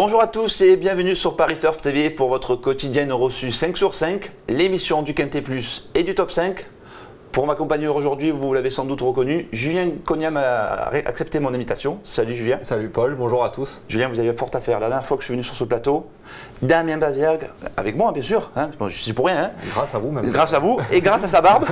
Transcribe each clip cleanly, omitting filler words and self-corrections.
Bonjour à tous et bienvenue sur Paris Turf TV pour votre quotidienne reçu 5 sur 5, l'émission du Quintet Plus et du Top 5. Pour m'accompagner aujourd'hui, vous l'avez sans doute reconnu, Julien Cognam a accepté mon invitation. Salut Julien. Salut Paul, bonjour à tous. Julien, vous avez fort à faire. La dernière fois que je suis venu sur ce plateau, Damien Bazergue, avec moi bien sûr, hein, je suis pour rien. Hein. Grâce à vous même. Grâce à vous et grâce à sa barbe,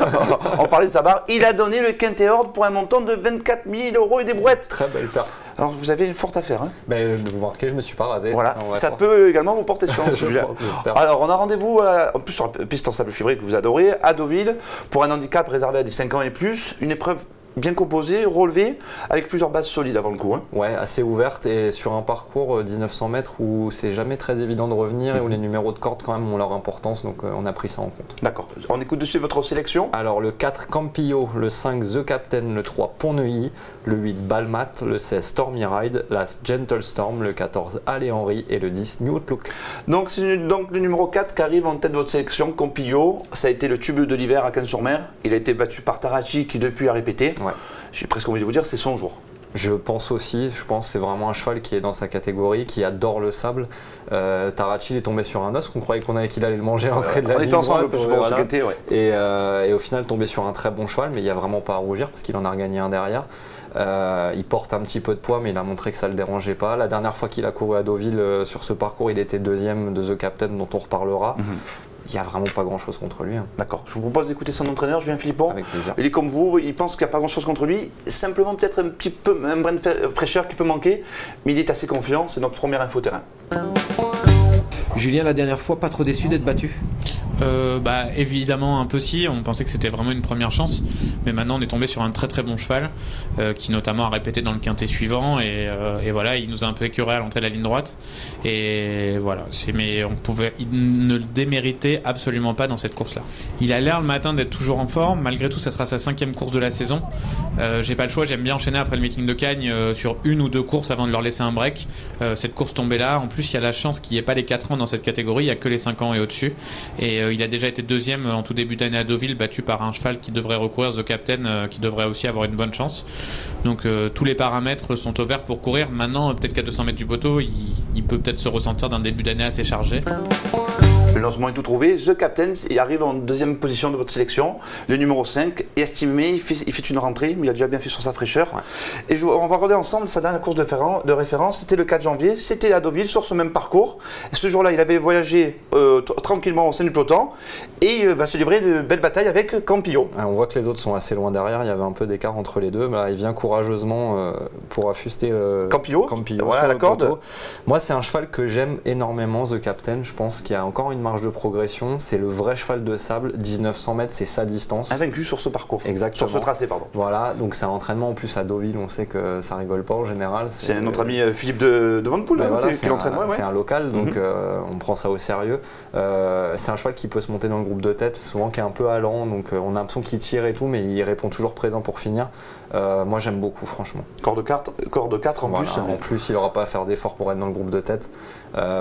on parlait de sa barbe, il a donné le Quintet Ordre pour un montant de 24 000 € et des brouettes. Très belle perf. Alors vous avez fort à faire. Hein. Ben, vous remarquez, je ne me suis pas rasé. Voilà, ça peut également vous porter chance. Julien. Alors on a rendez-vous, en plus sur la piste en sable fibré que vous adorez, à Deauville, pour un handicap réservé à des 5 ans et plus, une épreuve bien composée, relevée, avec plusieurs bases solides avant le coup. Hein. Ouais, assez ouverte et sur un parcours 1900 mètres où c'est jamais très évident de revenir et où les numéros de corde quand même ont leur importance, donc on a pris ça en compte. D'accord, on écoute dessus votre sélection. Alors le 4 Campillo, le 5 The Captain, le 3 Pont-Neuilly, le 8 Balmat, le 16 Stormy Ride, la Gentle Storm, le 14 Allez Henry et le 10 New Outlook. Donc c'est donc le numéro 4 qui arrive en tête de votre sélection, Campillo. Ça a été le tube de l'hiver à Cannes-sur-Mer. Il a été battu par Tarachi qui depuis a répété. Ouais. J'ai presque envie de vous dire, c'est son jour. Je pense aussi, c'est vraiment un cheval qui est dans sa catégorie, qui adore le sable. Tarachi est tombé sur un os, qu'on croyait qu'il allait le manger à l'entrée de la ligne. On était ensemble droite, pour ce Quintet, ouais. Et au final tombé sur un très bon cheval, mais il n'y a vraiment pas à rougir parce qu'il en a regagné un derrière. Il porte un petit peu de poids, mais il a montré que ça ne le dérangeait pas. La dernière fois qu'il a couru à Deauville sur ce parcours, il était deuxième de The Captain, dont on reparlera. Il n'y a vraiment pas grand chose contre lui. Hein. D'accord. Je vous propose d'écouter son entraîneur, Julien Philippon. Avec plaisir. Il est comme vous, il pense qu'il n'y a pas grand chose contre lui. Simplement peut-être un petit peu, un brin de fraîcheur qui peut manquer, mais il est assez confiant. C'est notre premier info-terrain. Julien, la dernière fois, pas trop déçu d'être battu? Évidemment un peu si, on pensait que c'était vraiment une première chance, mais maintenant on est tombé sur un très très bon cheval qui notamment a répété dans le quintet suivant et voilà, il nous a un peu écœuré à l'entrée de la ligne droite et voilà, mais il ne le déméritait absolument pas dans cette course là. Il a l'air le matin d'être toujours en forme, malgré tout ça sera sa 5e course de la saison. J'ai pas le choix, j'aime bien enchaîner après le meeting de Cagnes sur une ou deux courses avant de leur laisser un break. Cette course tombée là, en plus il y a la chance qu'il n'y ait pas les 4 ans dans cette catégorie, il n'y a que les 5 ans et au-dessus et il a déjà été deuxième en tout début d'année à Deauville, battu par un cheval qui devrait recourir, The Captain, qui devrait aussi avoir une bonne chance. Donc tous les paramètres sont au vert pour courir. Maintenant, peut-être qu'à 200 mètres du poteau, il peut peut-être se ressentir d'un début d'année assez chargé. Le lancement est tout trouvé. The Captain, il arrive en deuxième position de votre sélection. Le numéro 5 est estimé, il fait une rentrée, mais il a déjà bien fait sur sa fraîcheur. Ouais. Et on va regarder ensemble sa dernière course de référence. C'était le 4 janvier, c'était à Deauville, sur ce même parcours. Et ce jour-là, il avait voyagé tranquillement au sein du peloton et va se livrer de belles batailles avec Campillo. On voit que les autres sont assez loin derrière, il y avait un peu d'écart entre les deux. Là, il vient courageusement pour affuster Campillo voilà, la corde. Moi, c'est un cheval que j'aime énormément, The Captain. Je pense qu'il y a encore une marge de progression. C'est le vrai cheval de sable. 1900 mètres, c'est sa distance. Invaincu sur ce parcours. Exactement. Sur ce tracé, pardon. Voilà, donc c'est un entraînement en plus à Deauville. On sait que ça rigole pas en général. C'est notre ami Philippe de Van Poel voilà, qui l'entraîne. C'est un local, donc on prend ça au sérieux. C'est un cheval qui peut se monter dans le groupe de tête, souvent qui est un peu allant, donc on a l'impression qu'il tire et tout, mais il répond toujours présent pour finir. Moi j'aime beaucoup, franchement. Corps de 4 en plus. En plus, il n'aura pas à faire d'efforts pour être dans le groupe de tête.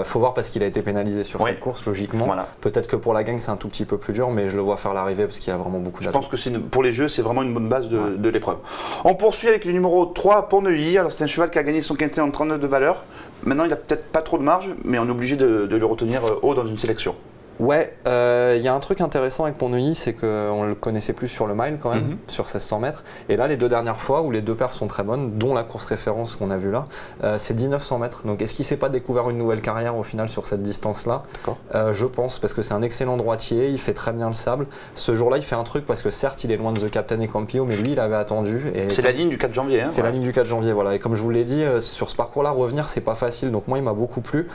Faut voir parce qu'il a été pénalisé sur cette course, logiquement. Voilà. Peut-être que pour la gang, c'est un tout petit peu plus dur, mais je le vois faire l'arrivée parce qu'il a vraiment beaucoup d'atouts. Je pense que pour les jeux, c'est vraiment une bonne base de l'épreuve. On poursuit avec le numéro 3, Pont-Neuilly. Alors c'est un cheval qui a gagné son quintet en 39 de valeur. Maintenant, il n'a peut-être pas trop de marge, mais on est obligé de le retenir haut dans une sélection. Ouais, y a un truc intéressant avec Pont-Neuilly, c'est qu'on le connaissait plus sur le mile quand même, sur 1600 mètres. Et là, les deux dernières fois où les deux paires sont très bonnes, dont la course référence qu'on a vue là, c'est 1900 mètres. Donc est-ce qu'il ne s'est pas découvert une nouvelle carrière au final sur cette distance-là? Je pense, parce que c'est un excellent droitier, il fait très bien le sable. Ce jour-là, il fait un truc parce que certes, il est loin de The Captain et Campillo, mais lui, il avait attendu. C'est la ligne du 4 janvier. Hein, c'est la ligne du 4 janvier, voilà. Et comme je vous l'ai dit, sur ce parcours-là, revenir, c'est pas facile. Donc moi, il m'a beaucoup plu.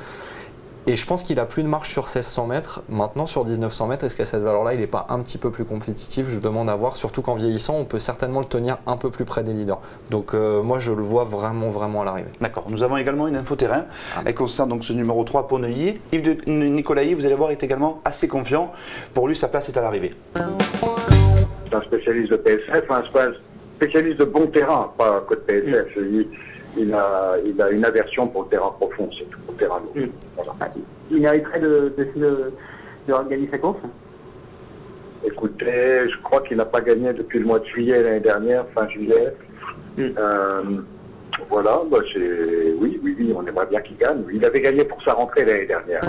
Et je pense qu'il a plus de marge sur 1600 mètres. Maintenant, sur 1900 mètres, est-ce qu'à cette valeur-là, il n'est pas un petit peu plus compétitif? Je demande à voir, surtout qu'en vieillissant, on peut certainement le tenir un peu plus près des leaders. Donc moi, je le vois vraiment à l'arrivée. D'accord. Nous avons également une info terrain. Elle concerne donc ce numéro 3, Pont-Neuilly. Yves de Nicolaï, vous allez voir, est également assez confiant. Pour lui, sa place est à l'arrivée. C'est un spécialiste de PSF, un spécialiste de bon terrain, pas que de PSF. Il a une aversion pour le terrain profond, c'est tout, pour le terrain lourd. Voilà. Il mériterait de gagner sa course? Écoutez, je crois qu'il n'a pas gagné depuis le mois de juillet l'année dernière, fin juillet. Voilà, bah oui, on aimerait bien qu'il gagne. Il avait gagné pour sa rentrée l'année dernière.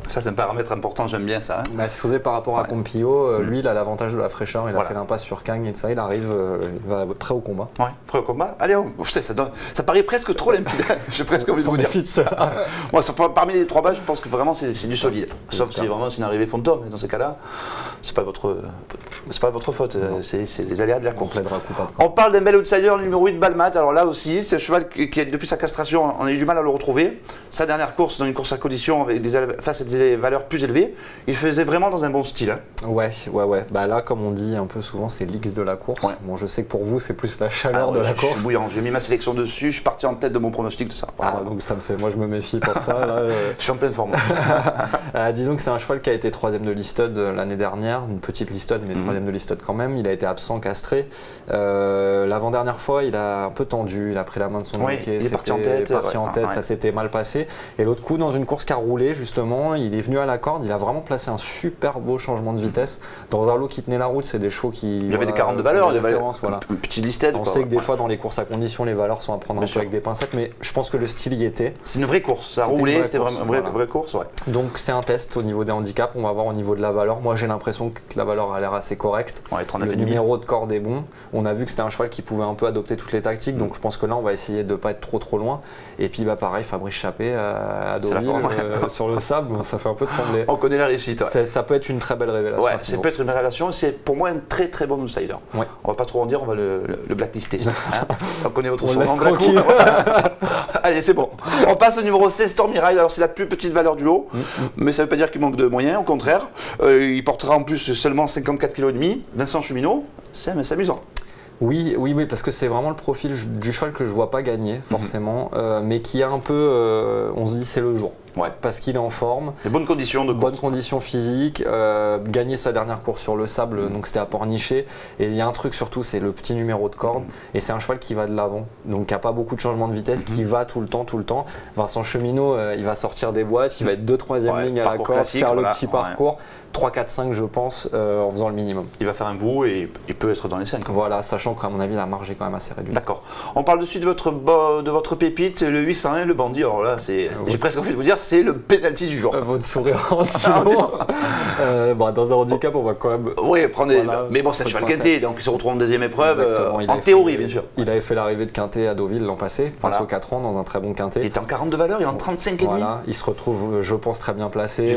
Ça, c'est un paramètre important, j'aime bien ça. Hein. Bah, si vous êtes par rapport à Pompilio, lui, il a l'avantage de la fraîcheur. Il a fait l'impasse sur Kang et de ça, il arrive, il va prêt au combat. Ouais, prêt au combat. Allez, ça paraît presque trop limpide. J'ai presque envie de vous dire. Moi, parmi les 3 bas, je pense que vraiment c'est du solide. Sauf si vraiment c'est une arrivée fantôme. Dans ces cas-là, c'est pas votre faute. C'est les aléas de la course. On parle d'un bel outsider numéro 8, Balmat. Alors là aussi, c'est un cheval qui, depuis sa castration, on a eu du mal à le retrouver. Sa dernière course, dans une course à condition face à des valeurs plus élevées, il faisait vraiment dans un bon style. Hein. Ouais. Bah là, comme on dit un peu souvent, c'est l'X de la course. Ouais. Bon, je sais que pour vous, c'est plus la chaleur de la course. Je suis bouillant. J'ai mis ma sélection dessus. Je suis parti en tête de mon pronostic de ça. Donc ça me fait. Moi, je me méfie pour ça. Là, je suis en pleine forme. Disons que c'est un cheval qui a été 3e de Listed l'année dernière, une petite Listed, mais 3e de Listed quand même. Il a été absent, castré. L'avant-dernière fois, il a un peu tendu. Il a pris la main de son jockey. Il est parti en tête. Ça s'était mal passé. Et l'autre coup, dans une course qui a roulé, justement, il est venu à la corde. Il a vraiment placé un super beau changement de vitesse. Dans un lot qui tenait la route, c'est des chevaux qui. Il y avait des 40 de valeur, une petite Listed. On sait que des fois, dans les courses à condition, les valeurs sont à prendre un peu avec des pincettes, mais je pense que le style y était. C'est une vraie course. Ça a roulé, c'était vraiment une vraie course. Ouais. Donc, c'est un test au niveau des handicaps. On va voir au niveau de la valeur. Moi, j'ai l'impression que la valeur a l'air assez correcte. Le numéro de corde est bon. On a vu que c'était un cheval qui pouvait un peu adopter toutes les tactiques. Donc, je pense que là, on va essayer de ne pas être trop loin. Et puis, pareil, Fabrice Chappé à Deauville sur le sable, ça fait un peu trembler. On connaît la réussite. Ça peut être une très belle révélation. Ouais, ça peut être une révélation. C'est pour moi un très très bon outsider. Ouais. On va pas trop en dire, on va le blacklister. Hein. On connaît votre son tranquille. Allez, c'est bon. On passe au numéro 16, Stormy Ride. Alors, c'est la plus petite valeur du lot, mais ça ne veut pas dire qu'il manque de moyens. Au contraire, il portera en plus seulement 54,5 kg. Vincent Cheminot, c'est amusant. Oui, parce que c'est vraiment le profil du cheval que je vois pas gagner forcément, mais qui a un peu, on se dit c'est le jour. Ouais. Parce qu'il est en forme. Les bonnes conditions de course. Bonnes conditions physiques. Gagner sa dernière course sur le sable, donc c'était à Pornichet. Et il y a un truc surtout, c'est le petit numéro de corde. Et c'est un cheval qui va de l'avant, donc qui n'a pas beaucoup de changements de vitesse, qui va tout le temps. Vincent Cheminot, il va sortir des boîtes, il va être 2-3e ligne à la corde, faire le petit parcours. 3, 4, 5 je pense, en faisant le minimum. Il va faire un bout et il peut être dans les scènes. Voilà, sachant qu'à mon avis la marge est quand même assez réduite. D'accord. On parle de suite de votre pépite, le 801, le bandit. Alors là, j'ai presque envie de vous dire, c'est le penalty du jour. Votre sourire dans un handicap, on va quand même... Oui, mais bon, c'est un cheval quinté, donc il se retrouve en deuxième épreuve, en théorie bien sûr. Il avait fait l'arrivée de quinté à Deauville l'an passé, face aux 4 ans, dans un très bon quinté. Il était en 40 de valeur, il est en 35,5. Voilà, il se retrouve, je pense, très bien placé.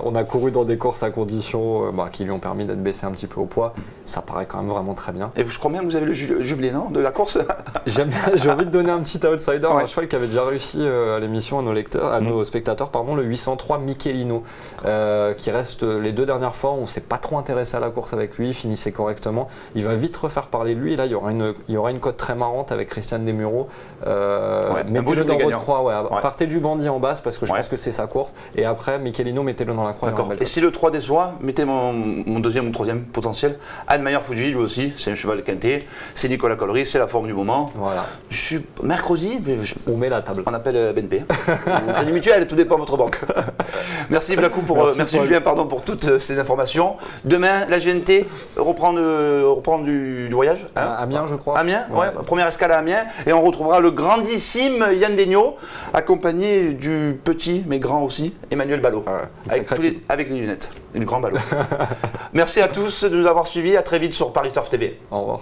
On a couru dans des courses à conditions qui lui ont permis d'être baissé un petit peu au poids. Ça paraît quand même vraiment très bien. Et je crois bien que vous avez le jubilé, non, de la course. J'ai envie de donner un petit outsider, un cheval qui avait déjà réussi à l'émission à nos lecteurs, à nos spectateurs, pardon, le 803 Michelino, qui reste les 2 dernières fois, on ne s'est pas trop intéressé à la course avec lui, il finissait correctement. Il va vite refaire parler de lui. Et là, il y aura une cote très marrante avec Christiane Desmureaux. Mettez-le dans votre croix. Partez du bandit en basse parce que je pense que c'est sa course. Et après, Michelino, mettez-le dans la croix. Et si le 3 déçoit, mettez mon deuxième ou troisième potentiel. Anne-Mayer Fuji, lui aussi, c'est un cheval quinté. C'est Nicolas Collery, c'est la forme du moment. Voilà. Je suis mercredi, on met la table. On appelle BNP. Crédit Mutuel, tout dépend de votre banque. Merci Blacou merci Julien pour toutes ces informations. Demain, la GNT reprend du voyage. Hein, Amiens, je crois. Amiens, ouais. Première escale à Amiens. Et on retrouvera le grandissime Yann Degnaud, accompagné du petit, mais grand aussi, Emmanuel Ballot. Avec les lunettes. Du grand Ballot. Merci à tous de nous avoir suivis. À très vite sur Paris Turf TV. Au revoir.